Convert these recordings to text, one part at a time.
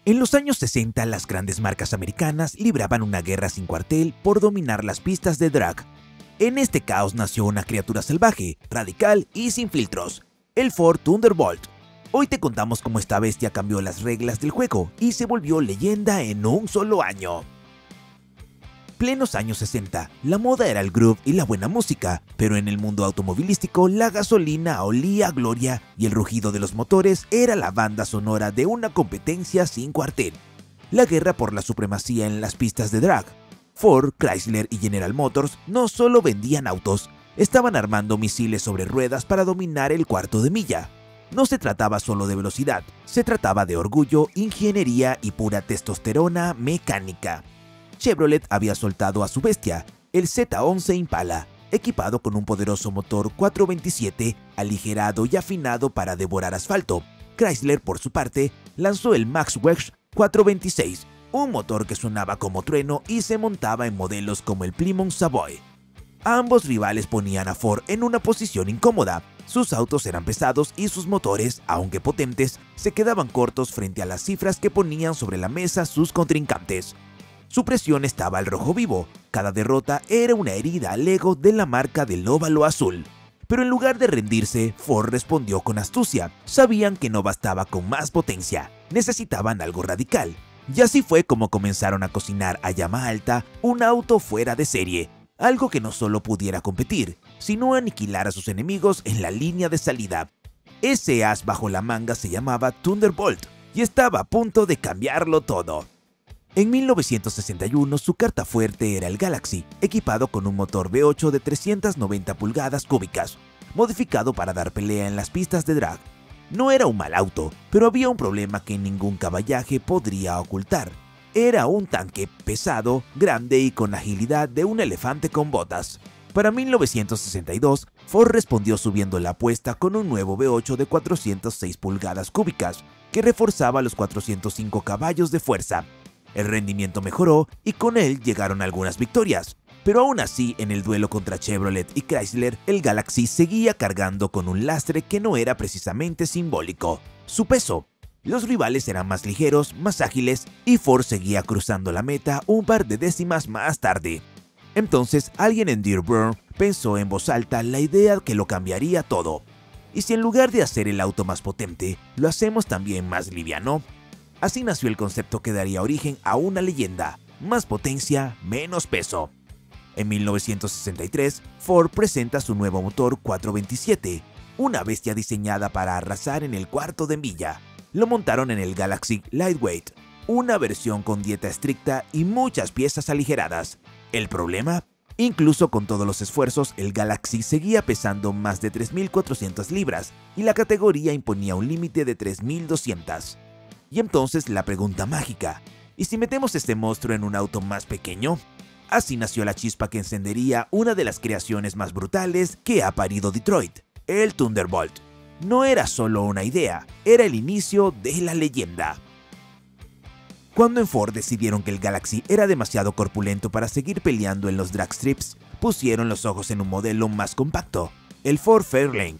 En los años 60, las grandes marcas americanas libraban una guerra sin cuartel por dominar las pistas de drag. En este caos nació una criatura salvaje, radical y sin filtros, el Ford Thunderbolt. Hoy te contamos cómo esta bestia cambió las reglas del juego y se volvió leyenda en un solo año. Plenos años 60, la moda era el groove y la buena música, pero en el mundo automovilístico la gasolina olía a gloria y el rugido de los motores era la banda sonora de una competencia sin cuartel. La guerra por la supremacía en las pistas de drag. Ford, Chrysler y General Motors no solo vendían autos, estaban armando misiles sobre ruedas para dominar el cuarto de milla. No se trataba solo de velocidad, se trataba de orgullo, ingeniería y pura testosterona mecánica. Chevrolet había soltado a su bestia, el Z11 Impala, equipado con un poderoso motor 427 aligerado y afinado para devorar asfalto. Chrysler, por su parte, lanzó el Maxwell 426, un motor que sonaba como trueno y se montaba en modelos como el Plymouth Savoy. Ambos rivales ponían a Ford en una posición incómoda. Sus autos eran pesados y sus motores, aunque potentes, se quedaban cortos frente a las cifras que ponían sobre la mesa sus contrincantes. Su presión estaba al rojo vivo, cada derrota era una herida al ego de la marca del óvalo azul. Pero en lugar de rendirse, Ford respondió con astucia. Sabían que no bastaba con más potencia, necesitaban algo radical. Y así fue como comenzaron a cocinar a llama alta un auto fuera de serie, algo que no solo pudiera competir, sino aniquilar a sus enemigos en la línea de salida. Ese as bajo la manga se llamaba Thunderbolt y estaba a punto de cambiarlo todo. En 1961 su carta fuerte era el Galaxy, equipado con un motor V8 de 390 pulgadas cúbicas, modificado para dar pelea en las pistas de drag. No era un mal auto, pero había un problema que ningún caballaje podría ocultar. Era un tanque pesado, grande y con agilidad de un elefante con botas. Para 1962, Ford respondió subiendo la apuesta con un nuevo V8 de 406 pulgadas cúbicas, que reforzaba los 405 caballos de fuerza. El rendimiento mejoró y con él llegaron algunas victorias, pero aún así en el duelo contra Chevrolet y Chrysler, el Galaxy seguía cargando con un lastre que no era precisamente simbólico: su peso. Los rivales eran más ligeros, más ágiles y Ford seguía cruzando la meta un par de décimas más tarde. Entonces alguien en Dearborn pensó en voz alta la idea que lo cambiaría todo. ¿Y si en lugar de hacer el auto más potente, lo hacemos también más liviano? Así nació el concepto que daría origen a una leyenda: más potencia, menos peso. En 1963, Ford presenta su nuevo motor 427, una bestia diseñada para arrasar en el cuarto de milla. Lo montaron en el Galaxy Lightweight, una versión con dieta estricta y muchas piezas aligeradas. ¿El problema? Incluso con todos los esfuerzos, el Galaxy seguía pesando más de 3.400 libras y la categoría imponía un límite de 3.200. Y entonces la pregunta mágica: ¿y si metemos este monstruo en un auto más pequeño? Así nació la chispa que encendería una de las creaciones más brutales que ha parido Detroit, el Thunderbolt. No era solo una idea, era el inicio de la leyenda. Cuando en Ford decidieron que el Galaxy era demasiado corpulento para seguir peleando en los drag strips, pusieron los ojos en un modelo más compacto, el Ford Fairlane.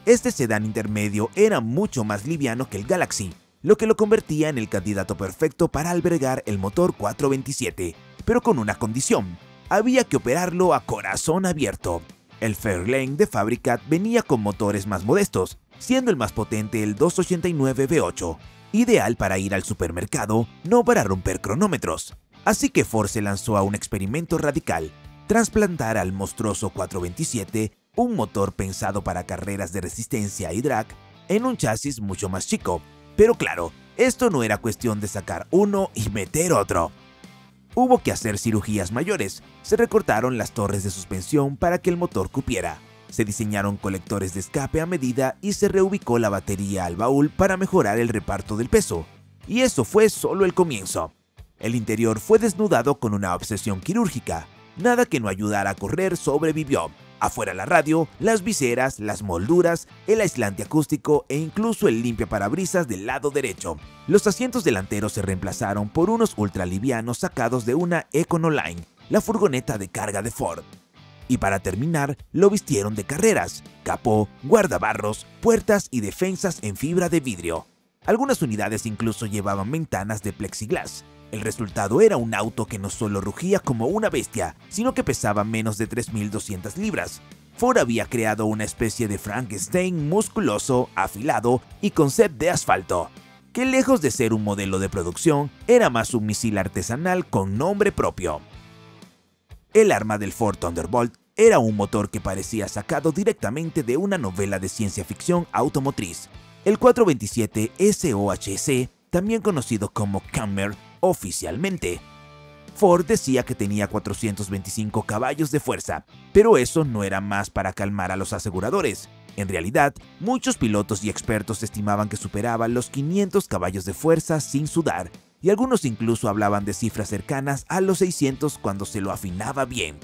Este sedán intermedio era mucho más liviano que el Galaxy, lo que lo convertía en el candidato perfecto para albergar el motor 427, pero con una condición: había que operarlo a corazón abierto. El Fairlane de fábrica venía con motores más modestos, siendo el más potente el 289 V8, ideal para ir al supermercado, no para romper cronómetros. Así que Ford se lanzó a un experimento radical: trasplantar al monstruoso 427 un motor pensado para carreras de resistencia y drag en un chasis mucho más chico. Pero claro, esto no era cuestión de sacar uno y meter otro. Hubo que hacer cirugías mayores. Se recortaron las torres de suspensión para que el motor cupiera. Se diseñaron colectores de escape a medida y se reubicó la batería al baúl para mejorar el reparto del peso. Y eso fue solo el comienzo. El interior fue desnudado con una obsesión quirúrgica. Nada que no ayudara a correr sobrevivió. Afuera la radio, las viseras, las molduras, el aislante acústico e incluso el limpiaparabrisas del lado derecho. Los asientos delanteros se reemplazaron por unos ultralivianos sacados de una Econoline, la furgoneta de carga de Ford. Y para terminar, lo vistieron de carreras: capó, guardabarros, puertas y defensas en fibra de vidrio. Algunas unidades incluso llevaban ventanas de plexiglas. El resultado era un auto que no solo rugía como una bestia, sino que pesaba menos de 3.200 libras. Ford había creado una especie de Frankenstein musculoso, afilado y con set de asfalto, que lejos de ser un modelo de producción, era más un misil artesanal con nombre propio. El arma del Ford Thunderbolt era un motor que parecía sacado directamente de una novela de ciencia ficción automotriz. El 427 SOHC, también conocido como Cammer oficialmente. Ford decía que tenía 425 caballos de fuerza, pero eso no era más para calmar a los aseguradores. En realidad, muchos pilotos y expertos estimaban que superaba los 500 caballos de fuerza sin sudar, y algunos incluso hablaban de cifras cercanas a los 600 cuando se lo afinaba bien.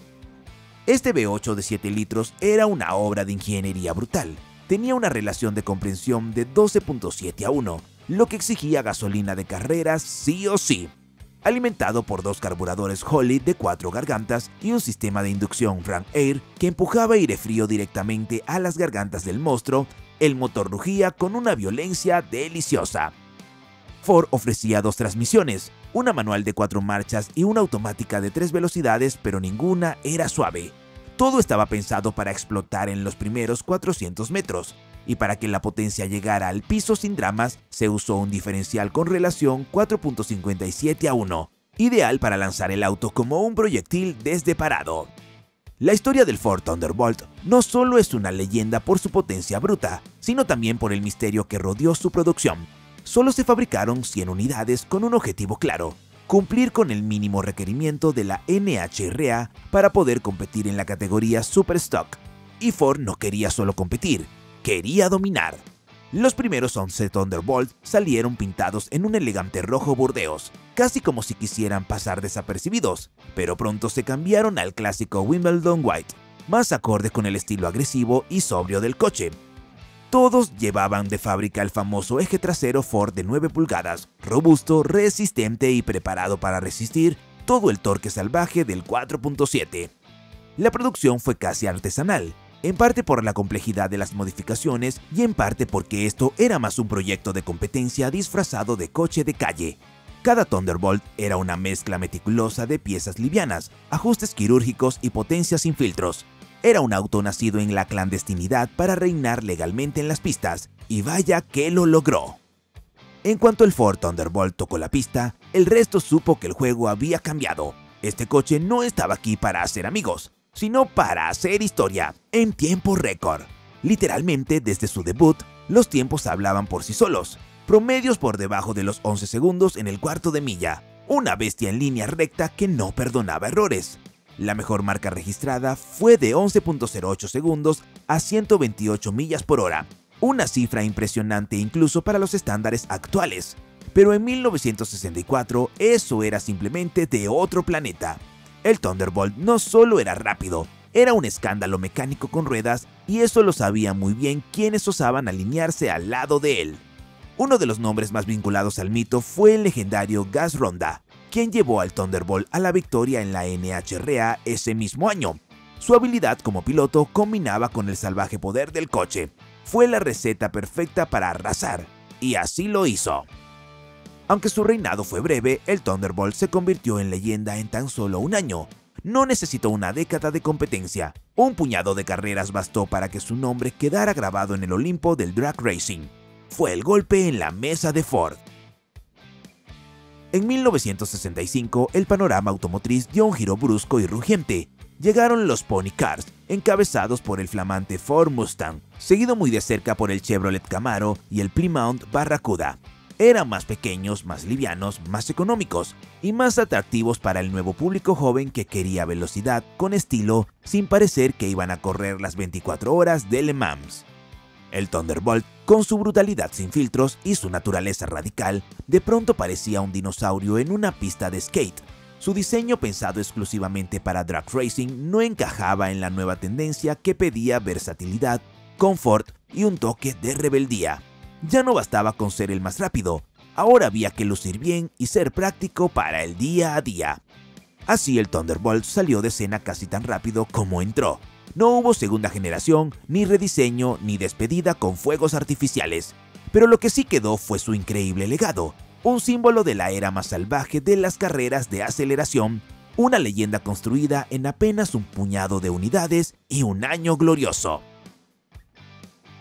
Este V8 de 7 litros era una obra de ingeniería brutal. Tenía una relación de comprensión de 12.7 a 1, lo que exigía gasolina de carreras sí o sí. Alimentado por dos carburadores Holley de 4 gargantas y un sistema de inducción Ram Air que empujaba aire frío directamente a las gargantas del monstruo, el motor rugía con una violencia deliciosa. Ford ofrecía dos transmisiones, una manual de 4 marchas y una automática de 3 velocidades, pero ninguna era suave. Todo estaba pensado para explotar en los primeros 400 metros, y para que la potencia llegara al piso sin dramas, se usó un diferencial con relación 4.57 a 1, ideal para lanzar el auto como un proyectil desde parado. La historia del Ford Thunderbolt no solo es una leyenda por su potencia bruta, sino también por el misterio que rodeó su producción. Solo se fabricaron 100 unidades con un objetivo claro: cumplir con el mínimo requerimiento de la NHRA para poder competir en la categoría Superstock. Y Ford no quería solo competir, quería dominar. Los primeros 11 Thunderbolt salieron pintados en un elegante rojo burdeos, casi como si quisieran pasar desapercibidos, pero pronto se cambiaron al clásico Wimbledon White, más acorde con el estilo agresivo y sobrio del coche. Todos llevaban de fábrica el famoso eje trasero Ford de 9 pulgadas, robusto, resistente y preparado para resistir todo el torque salvaje del 4.7. La producción fue casi artesanal, en parte por la complejidad de las modificaciones y en parte porque esto era más un proyecto de competencia disfrazado de coche de calle. Cada Thunderbolt era una mezcla meticulosa de piezas livianas, ajustes quirúrgicos y potencia sin filtros. Era un auto nacido en la clandestinidad para reinar legalmente en las pistas, y vaya que lo logró. En cuanto el Ford Thunderbolt tocó la pista, el resto supo que el juego había cambiado. Este coche no estaba aquí para hacer amigos, sino para hacer historia, en tiempo récord. Literalmente, desde su debut, los tiempos hablaban por sí solos, promedios por debajo de los 11 segundos en el cuarto de milla, una bestia en línea recta que no perdonaba errores. La mejor marca registrada fue de 11.08 segundos a 128 millas por hora, una cifra impresionante incluso para los estándares actuales. Pero en 1964 eso era simplemente de otro planeta. El Thunderbolt no solo era rápido, era un escándalo mecánico con ruedas, y eso lo sabían muy bien quienes osaban alinearse al lado de él. Uno de los nombres más vinculados al mito fue el legendario Gus Ronda, quien llevó al Thunderbolt a la victoria en la NHRA ese mismo año. Su habilidad como piloto combinaba con el salvaje poder del coche. Fue la receta perfecta para arrasar, y así lo hizo. Aunque su reinado fue breve, el Thunderbolt se convirtió en leyenda en tan solo un año. No necesitó una década de competencia. Un puñado de carreras bastó para que su nombre quedara grabado en el Olimpo del drag racing. Fue el golpe en la mesa de Ford. En 1965, el panorama automotriz dio un giro brusco y rugiente. Llegaron los Pony Cars, encabezados por el flamante Ford Mustang, seguido muy de cerca por el Chevrolet Camaro y el Plymouth Barracuda. Eran más pequeños, más livianos, más económicos y más atractivos para el nuevo público joven que quería velocidad con estilo, sin parecer que iban a correr las 24 horas de Le Mans. El Thunderbolt, con su brutalidad sin filtros y su naturaleza radical, de pronto parecía un dinosaurio en una pista de skate. Su diseño, pensado exclusivamente para drag racing, no encajaba en la nueva tendencia que pedía versatilidad, confort y un toque de rebeldía. Ya no bastaba con ser el más rápido, ahora había que lucir bien y ser práctico para el día a día. Así el Thunderbolt salió de escena casi tan rápido como entró. No hubo segunda generación, ni rediseño, ni despedida con fuegos artificiales. pero lo que sí quedó fue su increíble legado, un símbolo de la era más salvaje de las carreras de aceleración, una leyenda construida en apenas un puñado de unidades y un año glorioso.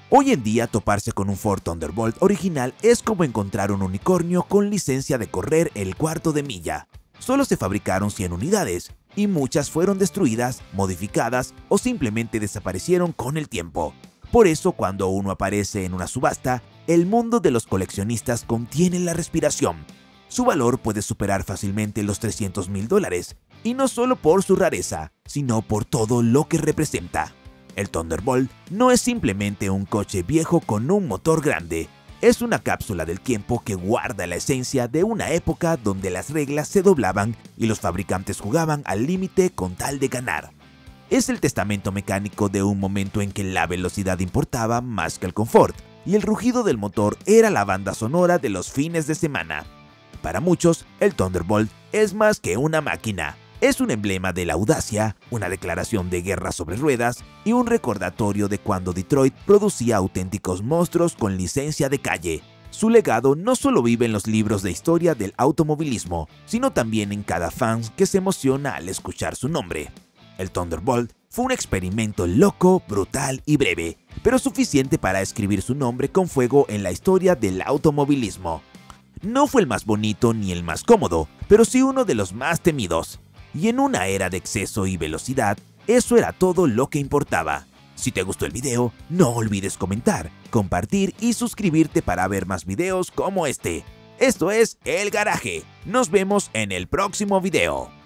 Hoy en día, toparse con un Ford Thunderbolt original es como encontrar un unicornio con licencia de correr el cuarto de milla. Solo se fabricaron 100 unidades, y muchas fueron destruidas, modificadas o simplemente desaparecieron con el tiempo. Por eso, cuando uno aparece en una subasta, el mundo de los coleccionistas contiene la respiración. Su valor puede superar fácilmente los $300,000, y no solo por su rareza, sino por todo lo que representa. El Thunderbolt no es simplemente un coche viejo con un motor grande, es una cápsula del tiempo que guarda la esencia de una época donde las reglas se doblaban y los fabricantes jugaban al límite con tal de ganar. Es el testamento mecánico de un momento en que la velocidad importaba más que el confort, y el rugido del motor era la banda sonora de los fines de semana. Para muchos, el Thunderbolt es más que una máquina. Es un emblema de la audacia, una declaración de guerra sobre ruedas y un recordatorio de cuando Detroit producía auténticos monstruos con licencia de calle. Su legado no solo vive en los libros de historia del automovilismo, sino también en cada fan que se emociona al escuchar su nombre. El Thunderbolt fue un experimento loco, brutal y breve, pero suficiente para escribir su nombre con fuego en la historia del automovilismo. No fue el más bonito ni el más cómodo, pero sí uno de los más temidos. Y en una era de exceso y velocidad, eso era todo lo que importaba. Si te gustó el video, no olvides comentar, compartir y suscribirte para ver más videos como este. Esto es El Garaje. Nos vemos en el próximo video.